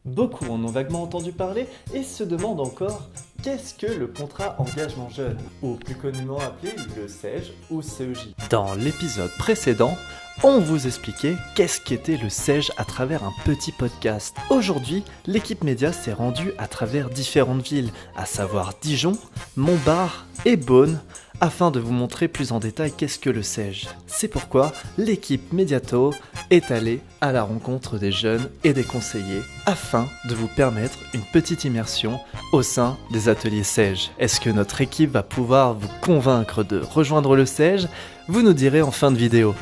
Beaucoup en ont vaguement entendu parler et se demandent encore qu'est-ce que le contrat engagement jeune, ou plus communément appelé le CEJ ou CEJ. Dans l'épisode précédent, on vous expliquait qu'est-ce qu'était le CEJ à travers un petit podcast. Aujourd'hui, l'équipe média s'est rendue à travers différentes villes, à savoir Dijon, Montbard et Beaune, afin de vous montrer plus en détail qu'est-ce que le CEJ. C'est pourquoi l'équipe Mediato est allée à la rencontre des jeunes et des conseillers afin de vous permettre une petite immersion au sein des ateliers CEJ. Est-ce que notre équipe va pouvoir vous convaincre de rejoindre le CEJ? Vous nous direz en fin de vidéo.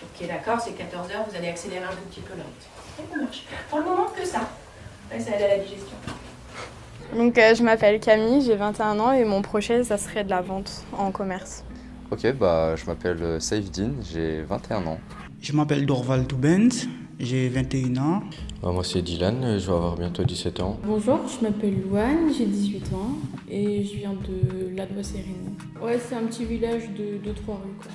Ok, d'accord, c'est 14h, vous allez accélérer un tout petit peu là. Ça marche. Pour le moment, que ça. Ouais, ça aide à la digestion. Donc je m'appelle Camille, j'ai 21 ans et mon projet ça serait de la vente en commerce. Ok, je m'appelle Saifdin, j'ai 21 ans. Je m'appelle Dorval Toubens, j'ai 21 ans. Moi c'est Dylan, je vais avoir bientôt 17 ans. Bonjour, je m'appelle Louane, j'ai 18 ans et je viens de Ladois-Sérigny. Ouais, c'est un petit village de 2-3 rues quoi.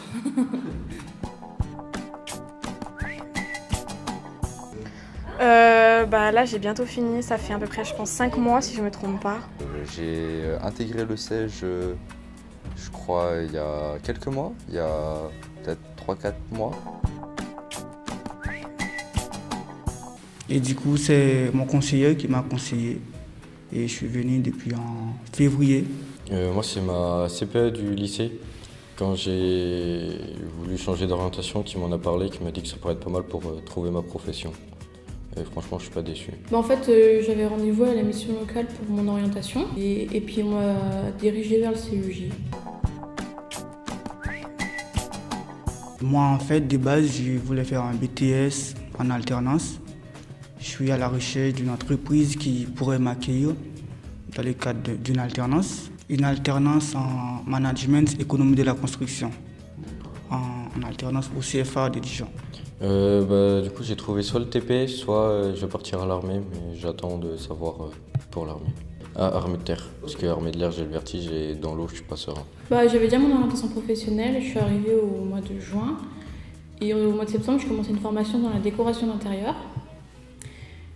Là j'ai bientôt fini, ça fait à peu près je pense 5 mois si je me trompe pas. J'ai intégré le CEJ, je crois, il y a quelques mois, il y a peut-être 3-4 mois. Et du coup, c'est mon conseiller qui m'a conseillé. Et je suis venu depuis en février. Moi c'est ma CPE du lycée. Quand j'ai voulu changer d'orientation, qui m'en a parlé, qui m'a dit que ça pourrait être pas mal pour trouver ma profession. Et franchement, je suis pas déçu. En fait, j'avais rendez-vous à la mission locale pour mon orientation et puis on m'a dirigé vers le CEJ. Moi, en fait, de base, je voulais faire un BTS en alternance. Je suis à la recherche d'une entreprise qui pourrait m'accueillir dans le cadre d'une alternance. Une alternance en management économie de la construction, en alternance au CFA de Dijon. Du coup, j'ai trouvé soit le TP, soit je vais partir à l'armée, mais j'attends de savoir pour l'armée. Ah, armée de terre, parce que armée de l'air, j'ai le vertige et dans l'eau, je suis pas serein. J'avais déjà mon orientation professionnelle, je suis arrivée au mois de juin et au mois de septembre, je commençais une formation dans la décoration d'intérieur.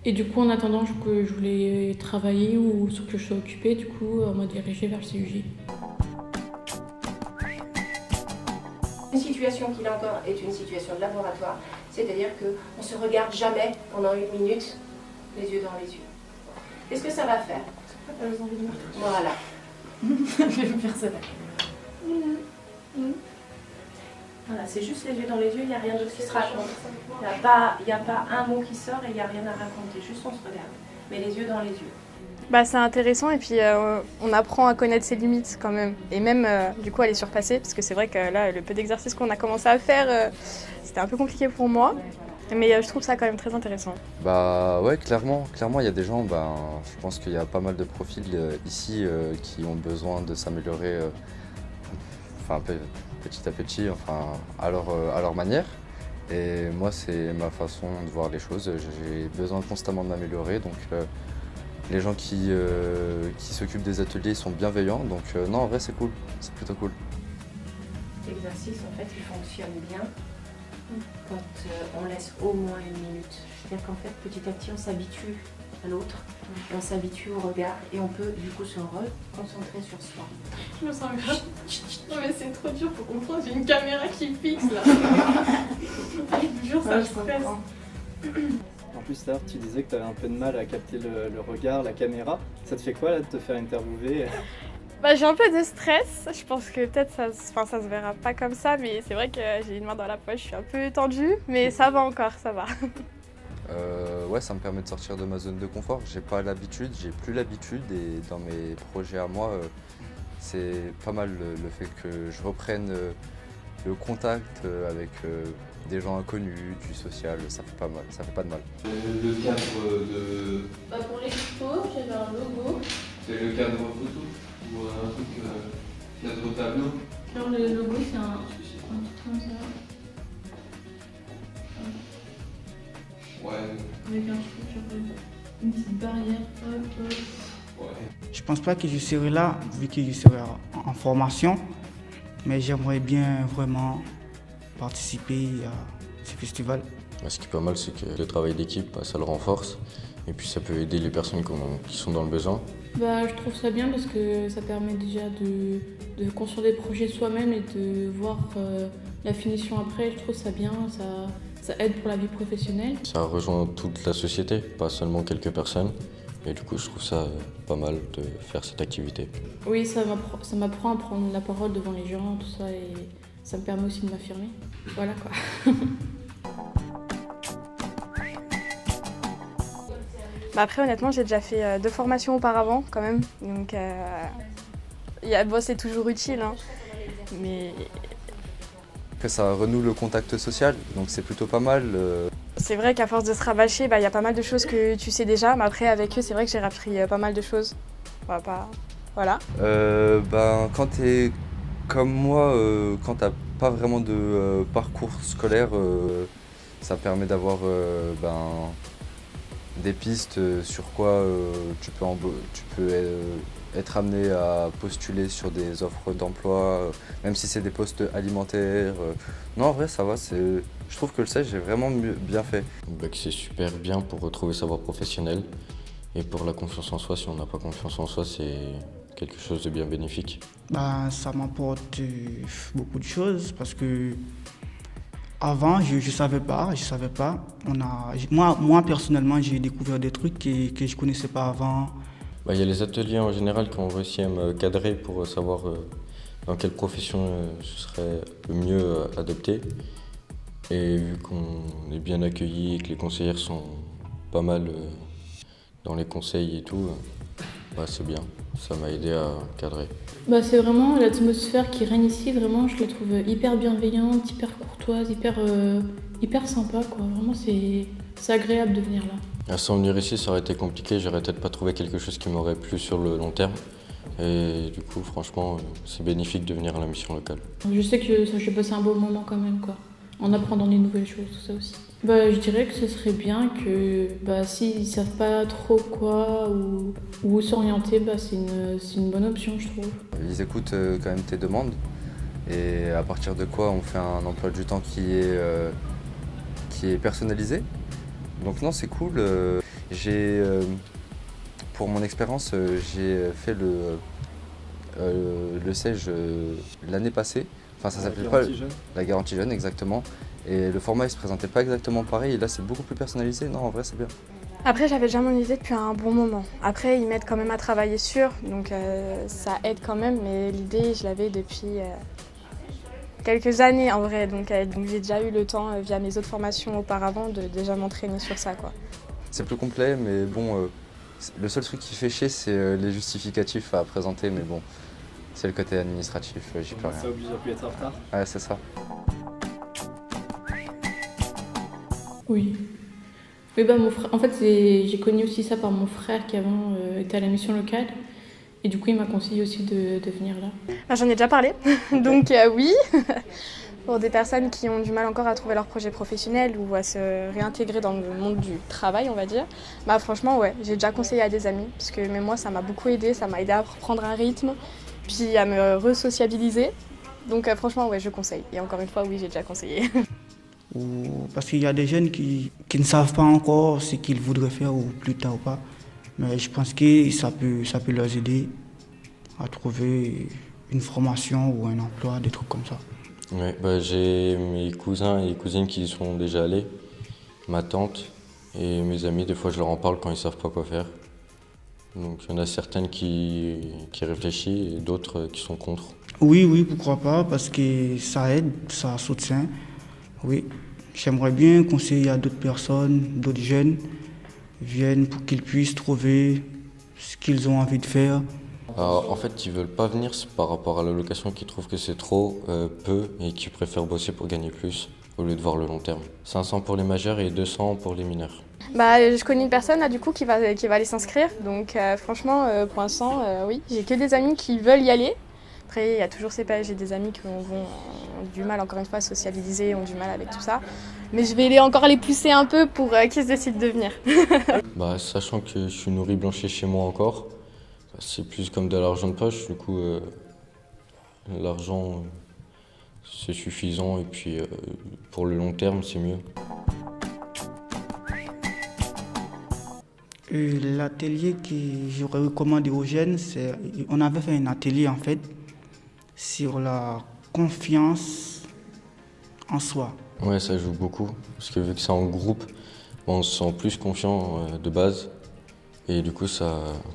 Et du coup, en attendant que je voulais travailler ou sur que je sois occupée, du coup, on m'a dirigée vers le CEJ. Une situation qui, là encore, est une situation de laboratoire, c'est-à-dire qu'on ne se regarde jamais pendant 1 minute, les yeux dans les yeux. Qu'est-ce que ça va faire? Voilà. Je vais me faire ça. Voilà, c'est juste les yeux dans les yeux, il n'y a rien d'autre qui se raconte. Il n'y a pas un mot qui sort et il n'y a rien à raconter, juste on se regarde. Mais les yeux dans les yeux. C'est intéressant et puis on apprend à connaître ses limites quand même. Et même du coup à les surpasser parce que c'est vrai que là le peu d'exercices qu'on a commencé à faire c'était un peu compliqué pour moi. Mais je trouve ça quand même très intéressant. Ouais, clairement, il y a des gens, je pense qu'il y a pas mal de profils ici qui ont besoin de s'améliorer petit à petit, à leur manière. Et moi, c'est ma façon de voir les choses. J'ai besoin constamment de m'améliorer, donc les gens qui s'occupent des ateliers sont bienveillants. Donc non, en vrai, c'est cool, c'est plutôt cool. L'exercice, en fait, il fonctionne bien quand on laisse au moins 1 minute. C'est-à-dire qu'en fait, petit à petit, on s'habitue à l'autre, et on s'habitue au regard, et on peut du coup se reconcentrer sur soi. Je me sens grave. Non mais c'est trop dur pour comprendre, j'ai une caméra qui fixe là. Je te jure, ça me stresse. En plus, là, tu disais que tu avais un peu de mal à capter le regard, la caméra. Ça te fait quoi là de te faire interviewer? J'ai un peu de stress, je pense que peut-être ça se verra pas comme ça, mais c'est vrai que j'ai une main dans la poche, je suis un peu tendue, mais ça va encore, ça va. Ouais, ça me permet de sortir de ma zone de confort. J'ai plus l'habitude et dans mes projets à moi, c'est pas mal le fait que je reprenne le contact avec des gens inconnus, du social, ça fait pas de mal. Le cadre de... Pour l'expo, j'avais un logo. C'est le cadre photo ou un truc cadre tableau? Alors le logo c'est un truc comme ça. Ouais. Avec un truc, genre une petite barrière. Ouais. Je pense pas que je serai là, vu que je serai en formation. mais j'aimerais bien vraiment participer à ce festival. Ce qui est pas mal, c'est que le travail d'équipe, ça le renforce. Et puis ça peut aider les personnes qui sont dans le besoin. Je trouve ça bien parce que ça permet déjà de construire des projets soi-même et de voir la finition après. Je trouve ça bien, ça aide pour la vie professionnelle. Ça rejoint toute la société, pas seulement quelques personnes. Et du coup, je trouve ça pas mal de faire cette activité. Oui, ça m'apprend à prendre la parole devant les gens, tout ça, et ça me permet aussi de m'affirmer. Voilà quoi. Après, honnêtement, j'ai déjà fait 2 formations auparavant, quand même. Donc, c'est toujours utile. Hein. Mais Après, ça renoue le contact social, donc c'est plutôt pas mal. c'est vrai qu'à force de se rabâcher, il y a pas mal de choses que tu sais déjà. Mais après, avec eux, c'est vrai que j'ai appris pas mal de choses. Voilà. Quand t'es comme moi, quand t'as pas vraiment de parcours scolaire, ça permet d'avoir des pistes sur quoi tu peux être amené à postuler sur des offres d'emploi, même si c'est des postes alimentaires. Non, en vrai, ça va. Je trouve que le SEJ, j'ai vraiment bien fait. C'est super bien pour retrouver sa voie professionnelle. Et pour la confiance en soi, si on n'a pas confiance en soi, c'est quelque chose de bien bénéfique. Ça m'apporte beaucoup de choses parce que avant, je savais pas. Moi, personnellement, j'ai découvert des trucs que je connaissais pas avant. Il y a les ateliers en général qui ont réussi à me cadrer pour savoir dans quelle profession je serais le mieux adopté. Et vu qu'on est bien accueilli et que les conseillères sont pas mal dans les conseils et tout, c'est bien. Ça m'a aidé à cadrer. C'est vraiment l'atmosphère qui règne ici, vraiment, je la trouve hyper bienveillante, hyper courtoise, hyper sympa, quoi. Vraiment, c'est agréable de venir là. Sans venir ici, ça aurait été compliqué, j'aurais peut-être pas trouvé quelque chose qui m'aurait plu sur le long terme. Et du coup, franchement, c'est bénéfique de venir à la mission locale. Je sais que j'ai passé un beau moment quand même, quoi. En apprenant des nouvelles choses, tout ça aussi. Je dirais que ce serait bien que s'ils ne savent pas trop quoi ou où s'orienter, c'est une bonne option, je trouve. Ils écoutent quand même tes demandes et à partir de quoi on fait un emploi du temps qui est personnalisé. Donc non, c'est cool. Pour mon expérience, j'ai fait le SEJ l'année passée. Enfin, ça s'appelait pas la garantie jeune, exactement. Et le format, il se présentait pas exactement pareil. Et là, c'est beaucoup plus personnalisé. Non, en vrai, c'est bien. Après, j'avais déjà mon idée depuis un bon moment. Après, ils m'aident quand même à travailler sur, donc ça aide quand même. Mais l'idée, je l'avais depuis quelques années en vrai. Donc j'ai déjà eu le temps, via mes autres formations auparavant, de déjà m'entraîner sur ça, quoi. C'est plus complet, mais bon, le seul truc qui fait chier, c'est les justificatifs à présenter. Mais bon, c'est le côté administratif, j'y peux rien. Ça oblige à plus être en retard. Ouais, c'est ça. Oui. Mon frère, en fait, j'ai connu aussi ça par mon frère qui avant était à la mission locale. Et du coup, il m'a conseillé aussi de venir là. J'en ai déjà parlé, donc oui. Pour des personnes qui ont du mal encore à trouver leur projet professionnel ou à se réintégrer dans le monde du travail, on va dire. Franchement, ouais, j'ai déjà conseillé à des amis, parce que même moi, ça m'a beaucoup aidé. Ça m'a aidé à reprendre un rythme, puis à me re-sociabiliser. Donc franchement, ouais, je conseille. Et encore une fois, oui, j'ai déjà conseillé. Parce qu'il y a des jeunes qui ne savent pas encore ce qu'ils voudraient faire ou plus tard ou pas. Mais je pense que ça peut leur aider à trouver une formation ou un emploi, des trucs comme ça. Ouais, j'ai mes cousins et cousines qui y sont déjà allés, ma tante et mes amis, des fois je leur en parle quand ils ne savent pas quoi faire. Donc il y en a certaines qui réfléchissent et d'autres qui sont contre. Oui, pourquoi pas, parce que ça aide, ça soutient. Oui, j'aimerais bien conseiller à d'autres personnes, d'autres jeunes, viennent pour qu'ils puissent trouver ce qu'ils ont envie de faire. Alors, en fait, ils veulent pas venir par rapport à l'allocation, qu'ils trouvent que c'est trop peu et qu'ils préfèrent bosser pour gagner plus au lieu de voir le long terme. 500 pour les majeurs et 200 pour les mineurs. Je connais une personne là du coup qui va aller s'inscrire, donc franchement pour l'instant oui, j'ai que des amis qui veulent y aller. Après il y a toujours j'ai des amis qui ont du mal encore une fois à socialiser, ont du mal avec tout ça. Mais je vais encore les pousser un peu pour qu'ils se décident de venir. Sachant que je suis nourri blanchi chez moi encore, c'est plus comme de l'argent de poche, du coup l'argent c'est suffisant et puis pour le long terme, c'est mieux. L'atelier que j'aurais recommandé aux jeunes, on avait fait un atelier en fait sur la confiance en soi. Ouais, ça joue beaucoup, parce que vu que c'est en groupe, on se sent plus confiant de base. Et du coup,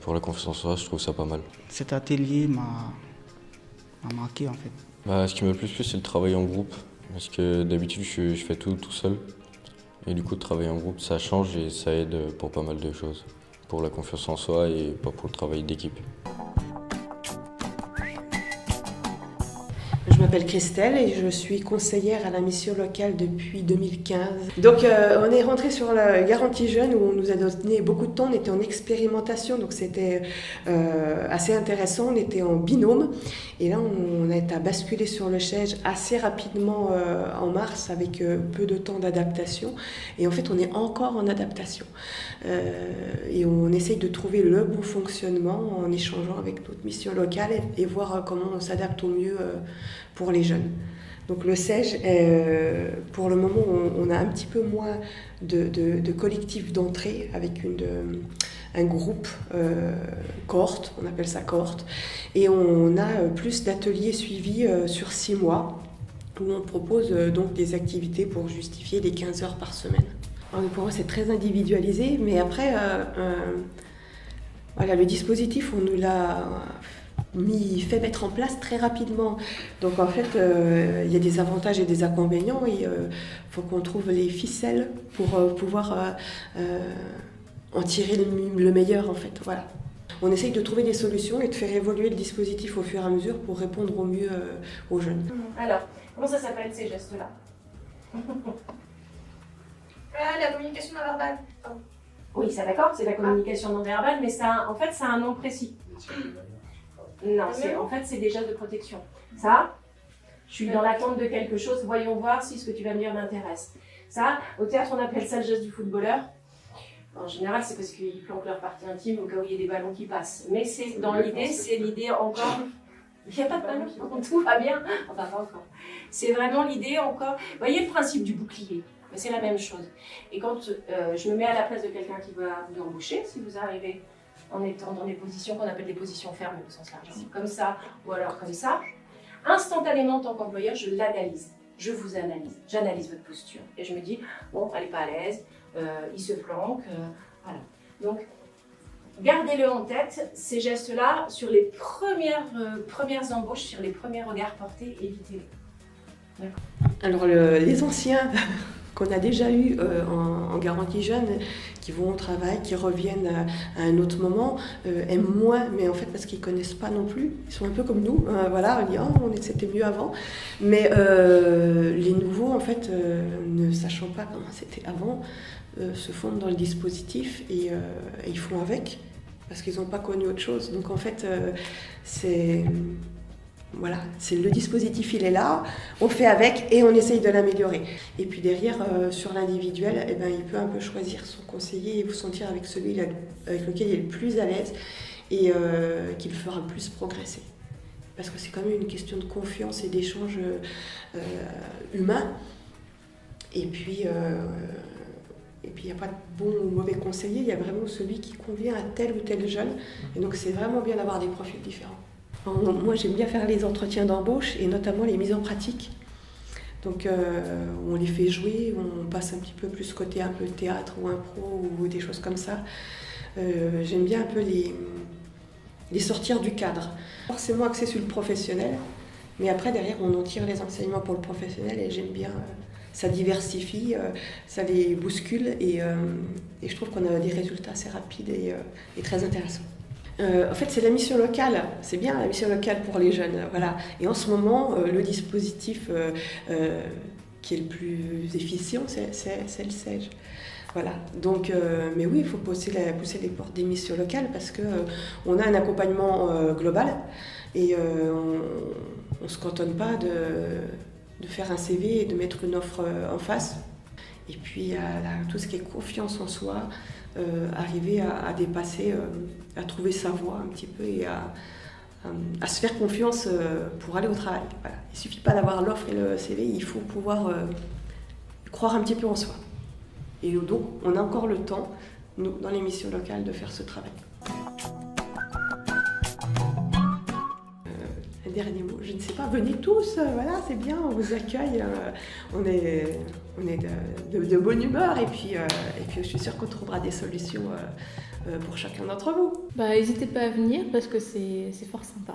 pour la confiance en soi, je trouve ça pas mal. Cet atelier m'a marqué en fait. Ce qui m'a le plus plu, c'est le travail en groupe. Parce que d'habitude, je fais tout seul. Et du coup, travailler en groupe, ça change et ça aide pour pas mal de choses. Pour la confiance en soi et pas pour le travail d'équipe. Je m'appelle Christelle et je suis conseillère à la mission locale depuis 2015. Donc on est rentré sur la garantie jeune où on nous a donné beaucoup de temps, on était en expérimentation, donc c'était assez intéressant, on était en binôme et là on a été basculé sur le CHEJ assez rapidement en mars avec peu de temps d'adaptation et en fait on est encore en adaptation et on essaye de trouver le bon fonctionnement en échangeant avec notre mission locale et voir comment on s'adapte au mieux pour les jeunes. Donc le CEJ, pour le moment, on a un petit peu moins de collectifs d'entrée avec un groupe cohorte, on appelle ça cohorte, et on a plus d'ateliers suivis sur 6 mois où on propose donc des activités pour justifier les 15 heures par semaine. Alors, pour moi, c'est très individualisé, mais après, voilà, le dispositif, on nous l'a fait mettre en place très rapidement. Donc en fait, il y a des avantages et des inconvénients et il faut qu'on trouve les ficelles pour pouvoir en tirer le meilleur en fait. Voilà. On essaye de trouver des solutions et de faire évoluer le dispositif au fur et à mesure pour répondre au mieux aux jeunes. Alors, comment ça s'appelle ces gestes-là? La communication non verbale. Oui, ça d'accord, c'est la communication non verbale, mais ça, en fait, ça a un nom précis. Non, c'est des gestes de protection. Ça, je suis dans l'attente de quelque chose, voyons voir si ce que tu vas me dire m'intéresse. Ça, au théâtre, on appelle ça le geste du footballeur. En général, c'est parce qu'ils planquent leur partie intime au cas où il y a des ballons qui passent. Mais dans l'idée, c'est l'idée encore... Il n'y a pas de ballon, tout va bien. Enfin, pas encore. C'est vraiment l'idée encore... Vous voyez le principe du bouclier? C'est la même chose. Et quand je me mets à la place de quelqu'un qui va vous embaucher, si vous arrivez en étant dans des positions qu'on appelle des positions fermes au sens large, comme ça ou alors comme ça, instantanément en tant qu'employeur, je l'analyse, je vous analyse, j'analyse votre posture et je me dis, bon, elle n'est pas à l'aise, il se planque, voilà. Donc, gardez-le en tête, ces gestes-là, sur les premières embauches, sur les premiers regards portés, évitez-les. Alors les anciens qu'on a déjà eu en garantie jeune, qui vont au travail, qui reviennent à un autre moment, aiment moins, mais en fait parce qu'ils ne connaissent pas non plus, ils sont un peu comme nous, voilà, on dit oh, c'était mieux avant, mais les nouveaux en fait, ne sachant pas comment c'était avant, se fondent dans le dispositif et ils font avec, parce qu'ils n'ont pas connu autre chose, donc en fait voilà, c'est le dispositif, il est là, on fait avec et on essaye de l'améliorer. Et puis derrière, sur l'individuel, eh ben, il peut un peu choisir son conseiller et vous sentir avec celui avec lequel il est le plus à l'aise et qui le fera le plus progresser. Parce que c'est quand même une question de confiance et d'échange humain. Et puis, il n'y a pas de bon ou mauvais conseiller, il y a vraiment celui qui convient à tel ou tel jeune. Et donc c'est vraiment bien d'avoir des profils différents. Moi, j'aime bien faire les entretiens d'embauche et notamment les mises en pratique. Donc, on les fait jouer, on passe un petit peu plus côté un peu théâtre ou impro ou des choses comme ça. J'aime bien un peu les sortir du cadre. Forcément axé sur le professionnel, mais après, derrière, on en tire les enseignements pour le professionnel et j'aime bien. Ça diversifie, ça les bouscule et je trouve qu'on a des résultats assez rapides et très intéressants. En fait, c'est la mission locale, c'est bien la mission locale pour les jeunes, voilà. Et en ce moment, le dispositif qui est le plus efficient, c'est le CEJ. Voilà. Donc, mais oui, il faut pousser les portes des missions locales parce qu'on a un accompagnement global et on ne se cantonne pas de faire un CV et de mettre une offre en face. Et puis, tout ce qui est confiance en soi, arriver à dépasser, à trouver sa voie un petit peu et à se faire confiance pour aller au travail. Voilà. Il ne suffit pas d'avoir l'offre et le CV, il faut pouvoir croire un petit peu en soi. Et donc, on a encore le temps, nous, dans les missions locales, de faire ce travail. Un dernier mot, je ne sais pas, venez tous, voilà, c'est bien, on vous accueille, on est de bonne humeur et puis je suis sûre qu'on trouvera des solutions pour chacun d'entre vous. N'hésitez pas à venir parce que c'est fort sympa.